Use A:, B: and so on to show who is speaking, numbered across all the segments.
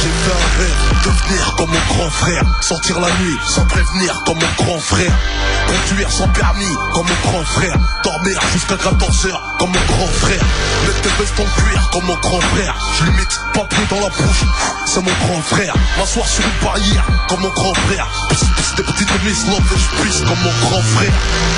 A: J'ai fait un rêve, devenir comme mon grand frère, sortir la nuit sans prévenir comme mon grand frère, conduire sans permis comme mon grand frère, dormir jusqu'à 14h comme mon grand frère, mettre des vestes en cuir comme mon grand frère, je limite pas plus dans la bouche, c'est mon grand frère, m'asseoir sur une barrière comme mon grand frère, des petites miss love et je pisse comme mon grand frère,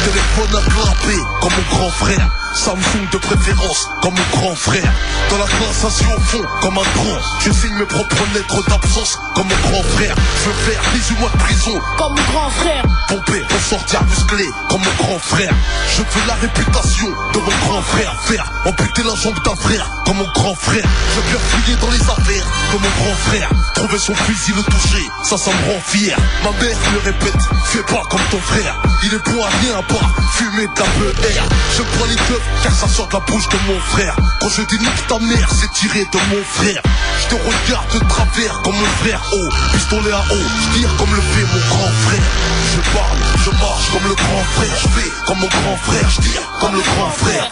A: téléphone à clapper comme mon grand frère, Samsung de préférence comme mon grand frère, dans la classe assis au fond comme un grand, je signe mes propres lettres d'absence comme mon grand frère, je veux faire 18 mois de prison
B: comme mon grand frère,
A: pomper, ressortir musclé comme mon grand frère, je veux la réputation de mon grand frère, faire amputer la jambe d'un frère comme mon grand frère, je veux fouiller dans les affaires de mon grand frère, trouver son fusil, le toucher, ça me rend fier, ma mère me répète, fais pas comme ton frère, il est bon à rien à part fumer de la BR, je prends les keufs car ça sort de la bouche de mon frère, quand je dis nique ta mère c'est tiré de mon frère, je te regarde de travers comme mon frère, oh, pistolet à eau, je tire comme le fait mon grand frère, je parle, je marche comme le grand frère, je fais comme mon grand frère, je tire comme le grand frère,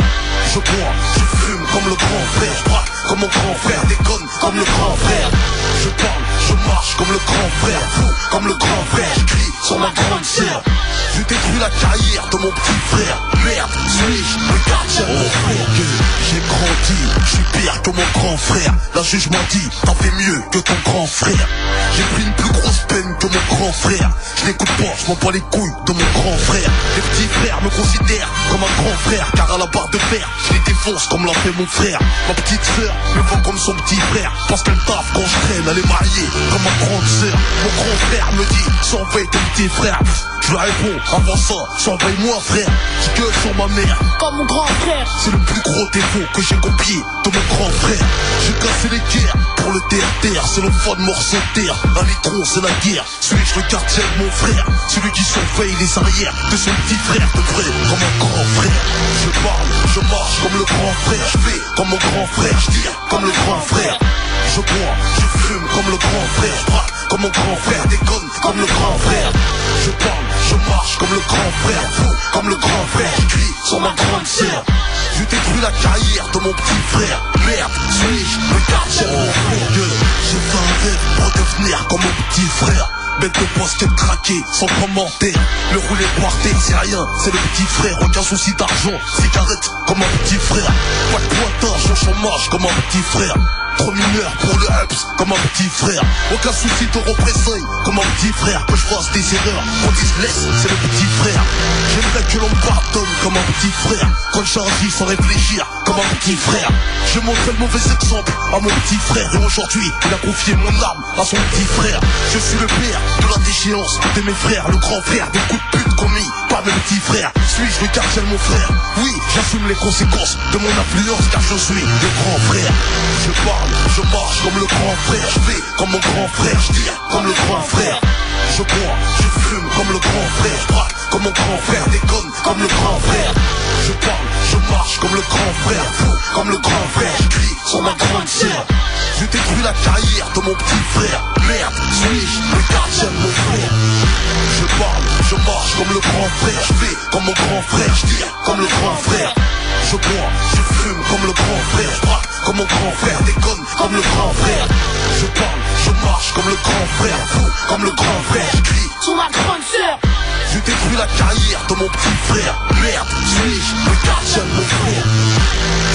A: je bois, je fume comme le grand frère, je braque comme mon grand frère, déconne comme le grand frère, je parle, je marche comme le grand frère, fou comme le grand frère, je crie sur ma grande sœur, je détruis la carrière de mon petit frère, merde, suis-je le gardien de mon frère, j'ai grandi, je suis pire que mon grand frère, la juge m'a dit, t'as fait mieux que ton grand frère, j'ai pris une plus grosse peine que mon grand frère, je n'écoute pas, je m'en bats les couilles de mon grand frère, les petits frères me considèrent comme un grand frère, car à la barre de fer, je les défonce comme l'a fait mon frère, ma petite sœur me voit comme son petit frère, parce qu'elle taffe quand je traîne, elle est mariée comme ma grande sœur, mon grand frère me dit, surveille ton petit frère, je lui réponds, avant ça, surveille-moi frère, je gueule sur ma mère,
B: comme mon grand frère,
A: c'est le plus gros défaut que j'ai copié de mon grand frère, j'ai cassé les guerres pour le TRTR, c'est le fun morceau de terre, un litron c'est la guerre, suis-je le gardien de mon frère, celui qui surveille les arrières de son petit frère, de vrai comme un grand frère, je parle, je marche comme le grand frère, je fais comme mon grand frère, je tire comme le grand frère, je bois, je fume comme le grand frère, je braque comme mon grand frère, déconne comme le grand frère, je parle, je marche comme le grand frère, fou comme le grand frère, je crie sur ma grande sœur, je détruis la carrière de mon petit frère, merde, suis-je le gardien de mon frère, j'ai fait un rêve pour devenir comme mon petit frère, bête de basket craqué, sans commentaire, le rouler par terre c'est rien, c'est le petit frère, aucun souci d'argent, cigarette comme un petit frère, pas de pointage au chômage comme un petit frère, trop mineur pour le ups comme un petit frère, aucun souci de représailles comme un petit frère, que je fasse des erreurs, qu'on dise laisse, c'est le petit frère, j'aimerais que l'on me pardonne comme un petit frère, quand j'agis sans réfléchir comme un petit frère, je montrais le mauvais exemple à mon petit frère, et aujourd'hui il a confié mon âme à son petit frère, je suis le père de la déchéance de mes frères, le grand frère des coups de pute commis par mes petits frères, suis-je le gardien de mon frère, oui j'assume les conséquences de mon influence car je suis le grand frère, je parle, je marche comme le grand frère, je fais comme mon grand frère, je tire comme le grand frère, je bois, je fume comme le grand frère, je braque comme mon grand frère, déconne comme le grand frère, je parle, je marche comme le grand frère, fou comme le grand frère, je crie sur ma grande sœur, je détruis la carrière de mon petit frère, merde, suis-je le gardien de mon frère, je parle, je marche comme le grand frère, je fais comme mon grand frère, je tire comme le grand frère, je bois, je fume comme le grand frère, je braque comme mon grand frère, déconne comme le grand frère, je parle, je marche comme le grand frère, fou comme le grand frère, je crie
B: sur ma grande sœur,
A: je détruis la carrière de mon petit frère, merde, suis-je le gardien de mon frère,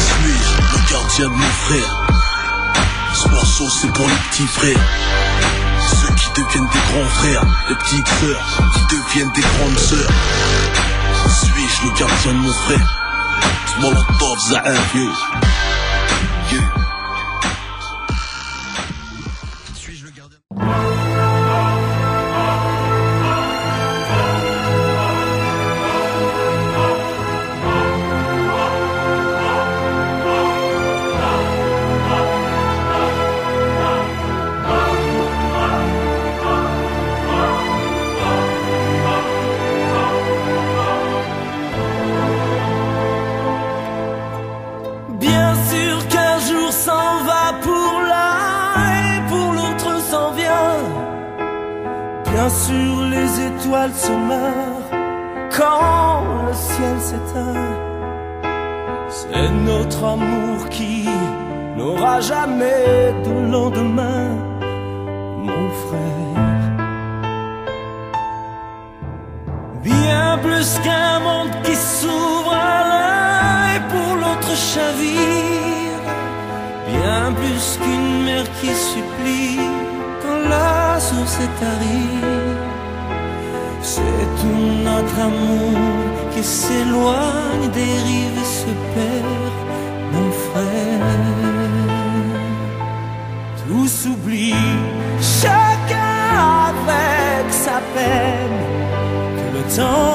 A: suis-je le gardien de mon frère, ce morceau c'est pour les petits frères, ceux qui deviennent des grands frères, les petites sœurs qui deviennent des grandes sœurs, suis-je le gardien de mon frère, Molotov Zaaf, yo. Suis-je le gardien?
C: Bien sûr qu'un jour s'en va pour l'un et pour l'autre s'en vient. Bien sûr les étoiles se meurent quand le ciel s'éteint. C'est notre amour qui n'aura jamais de lendemain, mon frère. Bien plus qu'un monde qui s'ouvre à l'un et pour l'autre chavire, bien plus qu'une mer qui supplie quand la source est aride. C'est tout notre amour qui s'éloigne des rives et se perd, mon frère. Tout s'oublie, chacun avec sa peine, que le temps